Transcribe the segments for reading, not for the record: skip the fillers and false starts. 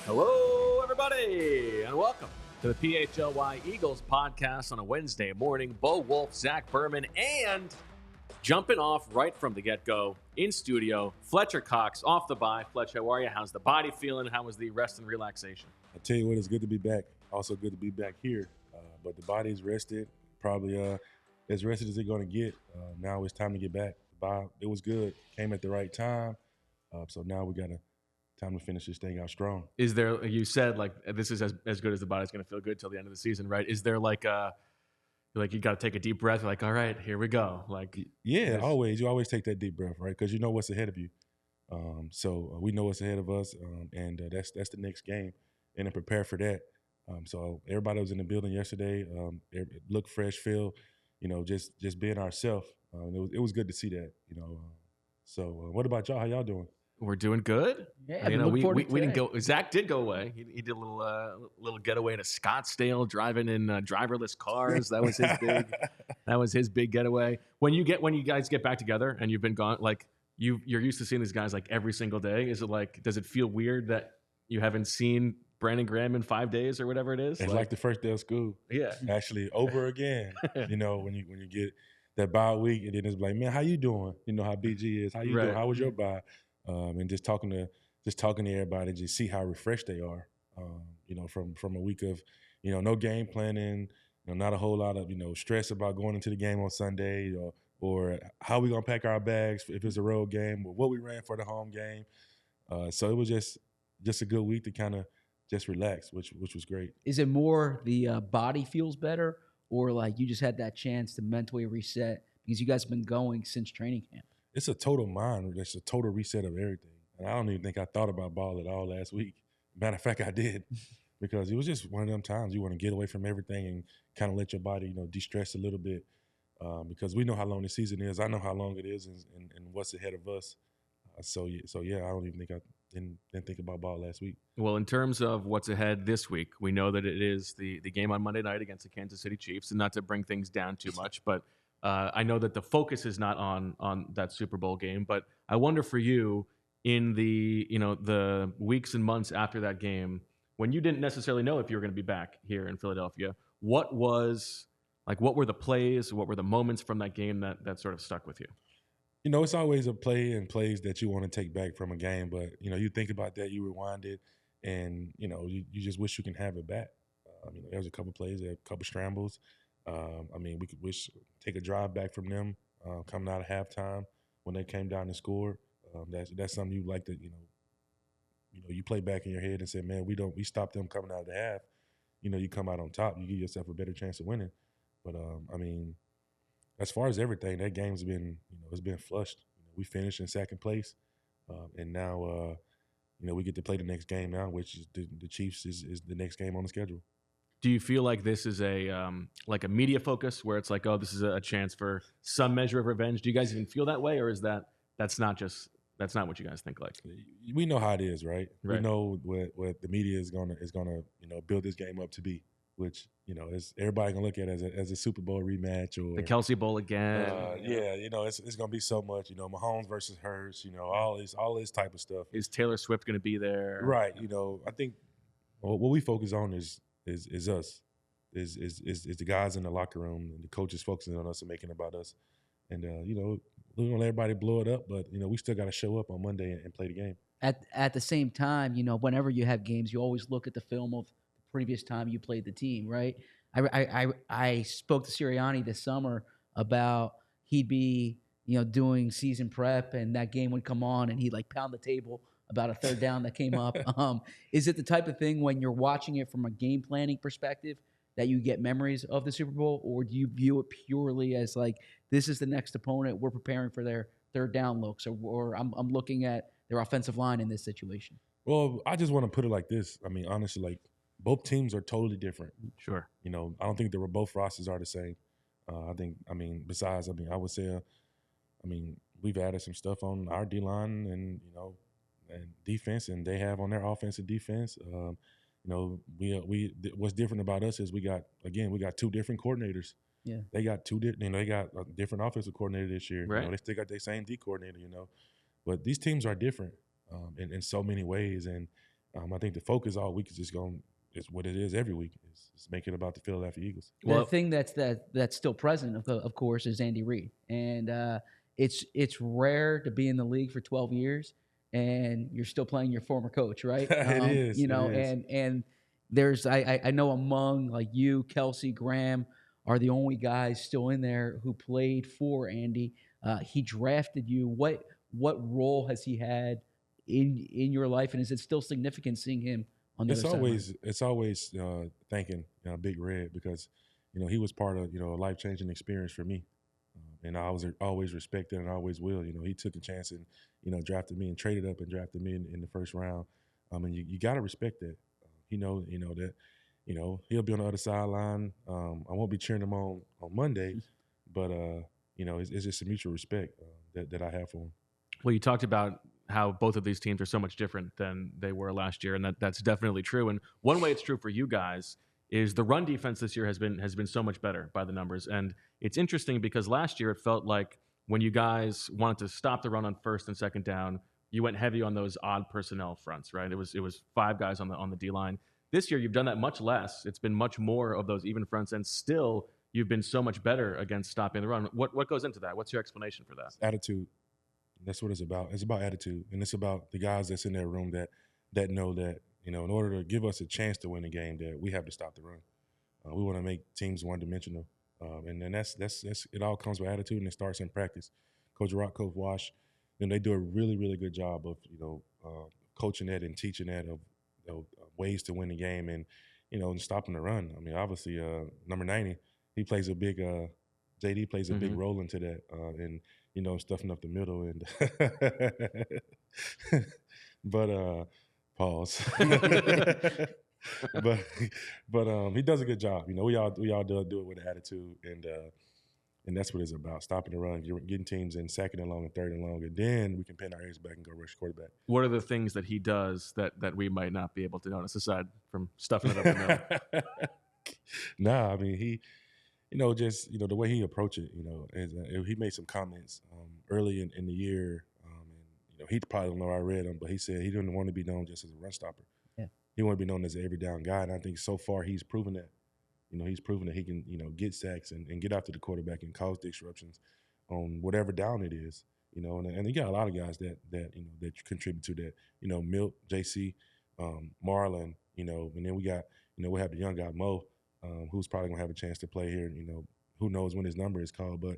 Hello, everybody, and welcome to the PHLY Eagles podcast on a Wednesday morning. Bo Wolf, Zach Berman, and jumping off right from the get-go in studio, Fletcher Cox off the bye. Fletcher, how are you? How's the body feeling? How was the rest and relaxation? I tell you what, it's good to be back. Also good to be back here. But the body's rested, probably as rested as it's going to get. Now it's time to get back. It was good. Came at the right time. So now we got time to finish this thing out strong. Is there, you said, like, this is as good as the body's going to feel good till the end of the season, right? Is there like you got to take a deep breath, like, all right, here we go. Like, yeah, always. You always take that deep breath, right? Because you know what's ahead of you. So we know what's ahead of us, and that's the next game, and to prepare for that. So everybody was in the building yesterday. It looked fresh, feel, just being ourselves. It was good to see that, So what about y'all? How y'all doing? We're doing good. Yeah, we didn't go. Zach did go away. He did a little getaway to Scottsdale, driving in driverless cars. That was his big. That was his big getaway. When you guys get back together and you've been gone, like you're used to seeing these guys like every single day. Is it like, does it feel weird that you haven't seen Brandon Graham in 5 days or whatever it is? It's like the first day of school. Yeah, actually over again. When you get that bye week, and then it's like, man, how you doing? You know how BG is. How you doing? How was your bye? And just talking to everybody, just see how refreshed they are. From a week of, no game planning, not a whole lot of, stress about going into the game on Sunday, or how we gonna pack our bags if it's a road game, or what we ran for the home game. So it was just a good week to kind of just relax, which was great. Is it more the body feels better, or like you just had that chance to mentally reset because you guys have been going since training camp? It's a total mind. It's a total reset of everything. And I don't even think I thought about ball at all last week. Matter of fact, I did, because it was just one of them times you want to get away from everything and kind of let your body, de-stress a little bit, because we know how long the season is. I know how long it is, and what's ahead of us. So yeah, I don't even think I didn't think about ball last week. Well, in terms of what's ahead this week, we know that it is the game on Monday night against the Kansas City Chiefs, and not to bring things down too much, but I know that the focus is not on that Super Bowl game, but I wonder for you, in the weeks and months after that game, when you didn't necessarily know if you were going to be back here in Philadelphia, what were the plays, what were the moments from that game that sort of stuck with you? It's always a play and plays that you want to take back from a game, but you think about that, you rewind it, and you just wish you can have it back. There was a couple plays, a couple scrambles. We could take a drive back from them coming out of halftime when they came down and scored. That's something you like to, you play back in your head and say, man, we stopped them coming out of the half. You come out on top, you give yourself a better chance of winning. But as far as everything, that game's been, it's been flushed. We finished in second place, and now, we get to play the next game now, which is the Chiefs is the next game on the schedule. Do you feel like this is a media focus where it's like, oh, this is a chance for some measure of revenge? Do you guys even feel that way, or is that's not what you guys think like? We know how it is, right? We know what the media is gonna build this game up to be, which is everybody gonna look at it as a Super Bowl rematch, or the Kelsey Bowl again. It's gonna be so much, Mahomes versus Hurts, all this type of stuff. Is Taylor Swift gonna be there? Right. I think what we focus on is us, is the guys in the locker room, and the coaches focusing on us and making it about us. And we don't let everybody blow it up, but we still got to show up on Monday and play the game. At the same time, whenever you have games, you always look at the film of the previous time you played the team, right? I spoke to Sirianni this summer about he'd be doing season prep, and that game would come on, and he'd like pound the table about a third down that came up. Is it the type of thing when you're watching it from a game planning perspective that you get memories of the Super Bowl, or do you view it purely as like, this is the next opponent, we're preparing for their third down looks, or I'm looking at their offensive line in this situation? Well, I just want to put it like this. Honestly, like, both teams are totally different. Sure. I don't think that both rosters are the same. Besides, I would say, we've added some stuff on our D-line and defense, and they have on their offensive defense. What's different about us is we got two different coordinators. Yeah. They got they got a different offensive coordinator this year. Right. They still got their same D coordinator, but these teams are different in so many ways. And I think the focus all week is just going. It's what it is every week. It's making it about the Philadelphia Eagles. The thing that's still present, of course, is Andy Reid, and it's rare to be in the league for 12 years and you're still playing your former coach, right? It is, you know, it is. and there's I know among like you, Kelsey, Graham are the only guys still in there who played for Andy. He drafted you. What role has he had in your life, and is it still significant seeing him on the other side? It's always thanking Big Red because he was part of a life changing experience for me, and I was always respected and always will. He took a chance and drafted me and traded up and drafted me in the first round. And you got to respect that. That he'll be on the other sideline. I won't be cheering him on Monday, but it's just a mutual respect that I have for him. Well, you talked about how both of these teams are so much different than they were last year, and that's definitely true. And one way it's true for you guys is the run defense this year has been so much better by the numbers. And it's interesting because last year it felt like when you guys wanted to stop the run on first and second down, you went heavy on those odd personnel fronts, right? It was 5 guys on the D line. This year you've done that much less. It's been much more of those even fronts, and still you've been so much better against stopping the run. What goes into that? What's your explanation for that? It's attitude. That's what it's about. It's about attitude, and it's about the guys that's in that room that know that in order to give us a chance to win a game, that we have to stop the run. We want to make teams one-dimensional, and then that's it. All comes with attitude, and it starts in practice. Coach Rock, Coach Wash, they do a really really good job of coaching that and teaching that of ways to win the game and stopping the run. I mean, obviously, number 90, he plays a big. JD plays a big role into that, and stuffing up the middle and but pause. but he does a good job. We all do it with attitude, and that's what it's about: stopping the run, getting teams in second and long and third and long, and then we can pin our ears back and go rush quarterback. What are the things that he does that we might not be able to notice aside from stuffing it up the middle? Nah, I mean he. Just the way he approached it. He made some comments early in the year, and he probably don't know I read them, but he said he didn't want to be known just as a run stopper. Yeah. He wanted to be known as an every down guy, and I think so far he's proven that. He's proven that he can get sacks and get after the quarterback and cause disruptions on whatever down it is. And you got a lot of guys that contribute to that. Milt, JC, Marlon. And then we got we have the young guy Mo. Who's probably gonna have a chance to play here? Who knows when his number is called? But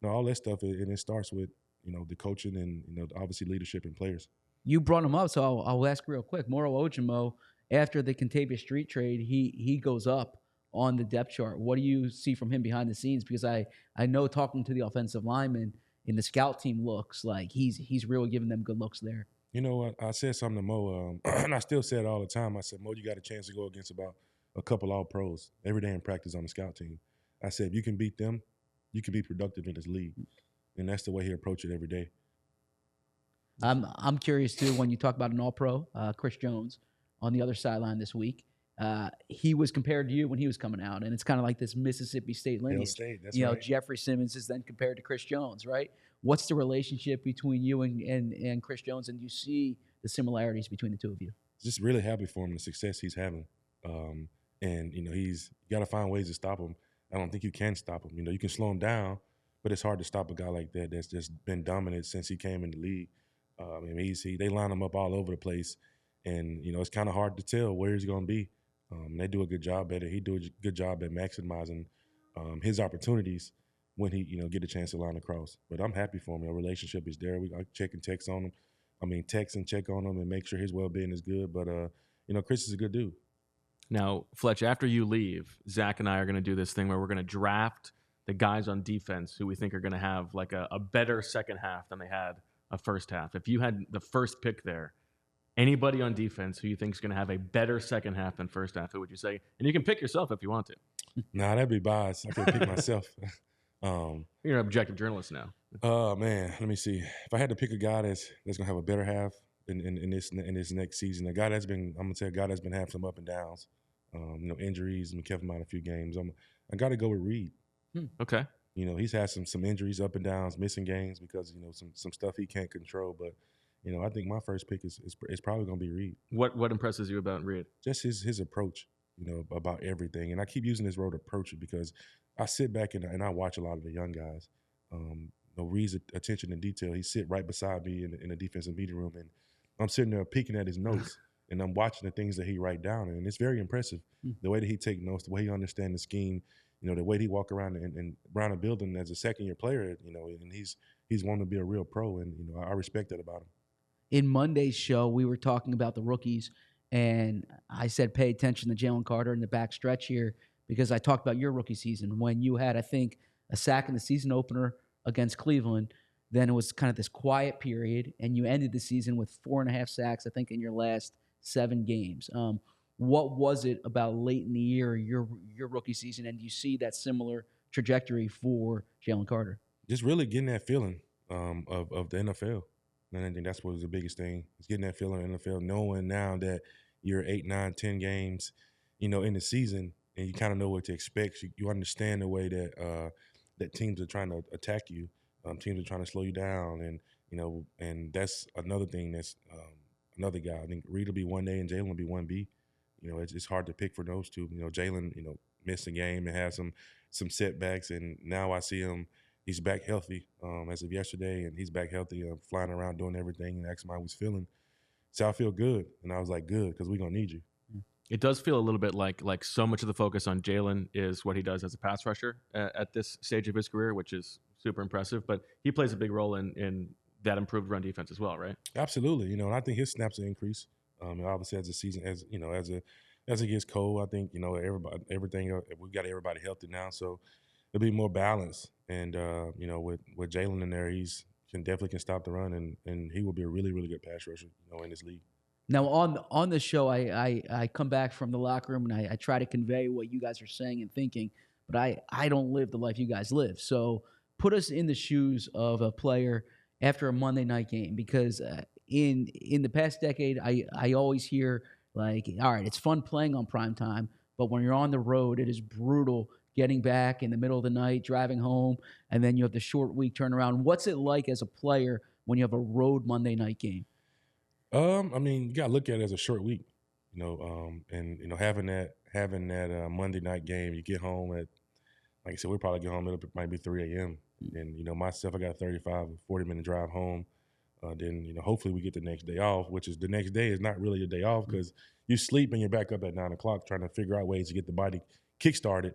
all that stuff, and it starts with the coaching and obviously leadership and players. You brought him up, so I'll ask real quick. Moro Ojimo, after the Contavious Street trade, he goes up on the depth chart. What do you see from him behind the scenes? Because I know talking to the offensive lineman in the scout team looks like he's really giving them good looks there. You know what? I said something to Mo, and I still say it all the time. I said, Mo, you got a chance to go against about a couple all-pros every day in practice on the scout team. I said, if you can beat them, you can be productive in this league. And that's the way he approached it every day. I'm curious, too, when you talk about an all-pro, Chris Jones, on the other sideline this week. He was compared to you when he was coming out, and it's kind of like this Mississippi State lineage. State, that's right. Jeffrey Simmons is then compared to Chris Jones, right? What's the relationship between you and Chris Jones, and do you see the similarities between the two of you? Just really happy for him, the success he's having. And he's got to find ways to stop him. I don't think you can stop him. You can slow him down, but it's hard to stop a guy like that that's just been dominant since he came in the league. They line him up all over the place, and it's kind of hard to tell where he's going to be. They do a good job at it. He do a good job at maximizing his opportunities when he get a chance to line across. But I'm happy for him. Our relationship is there. I check and text on him. Text and check on him and make sure his well-being is good. But Chris is a good dude. Now, Fletch, after you leave, Zach and I are going to do this thing where we're going to draft the guys on defense who we think are going to have like a better second half than they had a first half. If you had the first pick there, anybody on defense who you think is going to have a better second half than first half, who would you say? And you can pick yourself if you want to. Nah, that'd be biased. I could pick myself. You're an objective journalist now. Oh, man. Let me see. If I had to pick a guy that's going to have a better half in this next season, I'm going to say a guy that's been having some up and downs, injuries, and kept him out a few games. I got to go with Reed. Okay. He's had some injuries, up and downs, missing games because some stuff he can't control. But I think my first pick is probably going to be Reed. What impresses you about Reed? Just his approach, about everything. And I keep using this word approach because I sit back and I watch a lot of the young guys. Reed's attention to detail. He sit right beside me in the defensive meeting room, and I'm sitting there peeking at his notes, and I'm watching the things that he write down, and it's very impressive. The way that he take notes, the way he understands the scheme, the way he walk around and around a building as a second-year player, and he's wanting to be a real pro, and I respect that about him. In Monday's show, we were talking about the rookies, and I said pay attention to Jalen Carter in the back stretch here because I talked about your rookie season when you had, I think, a sack in the season opener against Cleveland. Then it was kind of this quiet period, and you ended the season with 4.5 sacks, I think, in your last 7 games. What was it about late in the year, your rookie season, and do you see that similar trajectory for Jalen Carter? Just really getting that feeling of the NFL. And I think that's what was the biggest thing, is getting that feeling in the NFL, knowing now that you're 8, 9, 10 games, in the season, and you kind of know what to expect. You understand the way that that teams are trying to attack you. Teams are trying to slow you down, and and that's another thing. That's another guy. I think Reed will be 1A and Jalen will be 1B. It's hard to pick for those two. Jalen, missed a game and had some setbacks, and now I see him. He's back healthy as of yesterday, and he's back healthy, flying around doing everything. And asked him how he was feeling. So I feel good, and I was like, good, because we're gonna need you. It does feel a little bit like so much of the focus on Jalen is what he does as a pass rusher at this stage of his career, which is super impressive. But he plays a big role in that improved run defense as well, right? Absolutely, and I think his snaps will increase. Obviously, as the season, as it gets cold, I think everything we've got everybody healthy now, so it'll be more balanced. And with Jalen in there, definitely can stop the run, and he will be a really, really good pass rusher, in this league. Now on the show, I come back from the locker room and I try to convey what you guys are saying and thinking, but I don't live the life you guys live. So put us in the shoes of a player after a Monday night game, because in the past decade, I always hear like, all right, it's fun playing on prime time, but when you're on the road, it is brutal getting back in the middle of the night, driving home, and then you have the short week turnaround. What's it like as a player when you have a road Monday night game? You gotta look at it as a short week, and having that Monday night game, you get home at, like I said, we'll probably get home. It might be 3 a.m. And myself, I got a 35 or 40-minute drive home. Then hopefully we get the next day off, which is the next day is not really a day off because you sleep and you're back up at 9 o'clock trying to figure out ways to get the body kick-started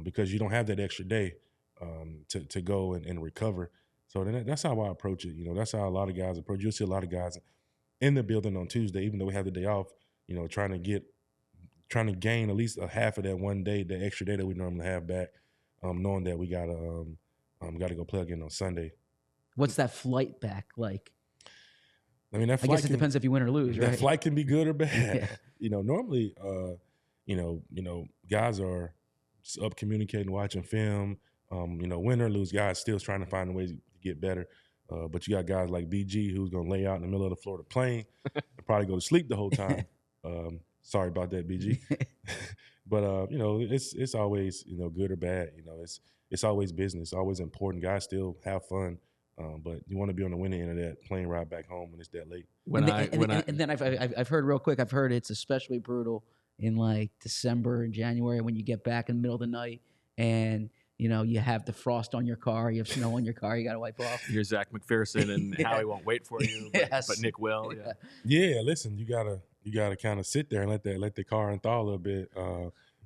because you don't have that extra day to go and recover. So that's how I approach it. That's how a lot of guys approach it. You'll see a lot of guys in the building on Tuesday, even though we have the day off, trying to gain at least a half of that one day, the extra day that we normally have back, knowing that we gotta go play again on Sunday. What's that flight back like? I mean, that flight I guess it depends if you win or lose, right? That flight can be good or bad. Yeah. Normally, guys are just up communicating, watching film. Win or lose, guys still trying to find ways to get better. But you got guys like BG who's going to lay out in the middle of the Florida plane and probably go to sleep the whole time. Sorry about that, BG. But, it's always, good or bad. It's always business, always important. Guys still have fun. But you want to be on the winning end of that plane ride back home when it's that late. And then I've heard real quick, I've heard it's especially brutal in like December and January when you get back in the middle of the night and you have the frost on your car, you have snow on your car, you got to wipe off. You're Zach McPherson and Howie won't wait for you, but Nick will. Yeah. Listen, you gotta kind of sit there and let the car thaw a little bit.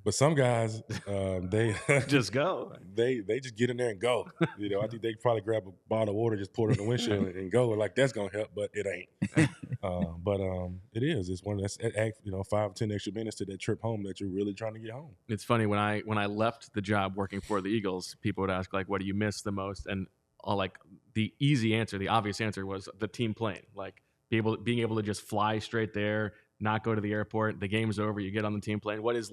But some guys, they just go. They just get in there and go. I think they probably grab a bottle of water, just pour it on the windshield and go. Like that's gonna help, but it ain't. But it is. It's one that's 5 or 10 extra minutes to that trip home that you're really trying to get home. It's funny when I left the job working for the Eagles, people would ask like, "What do you miss the most?" And the easy answer, the obvious answer was the team plane. Like being able to just fly straight there, not go to the airport. The game's over. You get on the team plane. What is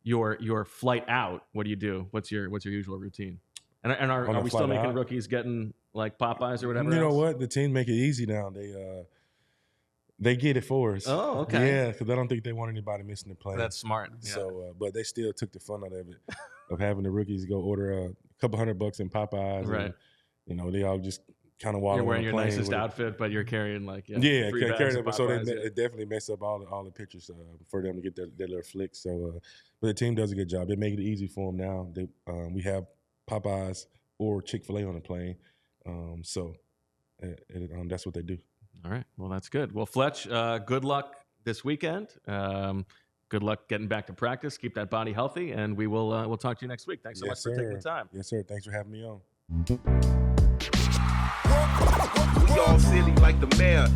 your flight out? What do you do? What's your usual routine? And are we still making rookies getting like Popeyes or whatever? You know what? The team make it easy now. They get it for us. Oh, okay. Yeah, because I don't think they want anybody missing the plane. That's smart. Yeah. So, but they still took the fun out of it, of having the rookies go order a couple $100 in Popeyes. Right. And, they all just kind of while You're on wearing the your plane nicest with it. outfit, but you're carrying like Yeah, three bags carry of that. So Popeyes, it definitely mess up all the pictures for them to get their little flicks. So, but the team does a good job. They make it easy for them now. We have Popeyes or Chick-fil-A on the plane, so that's what they do. All right. Well, that's good. Well, Fletch, good luck this weekend. Good luck getting back to practice. Keep that body healthy, and we'll talk to you next week. Thanks so much for taking the time. Yes, sir. Thanks for having me on. We all silly like the mayor.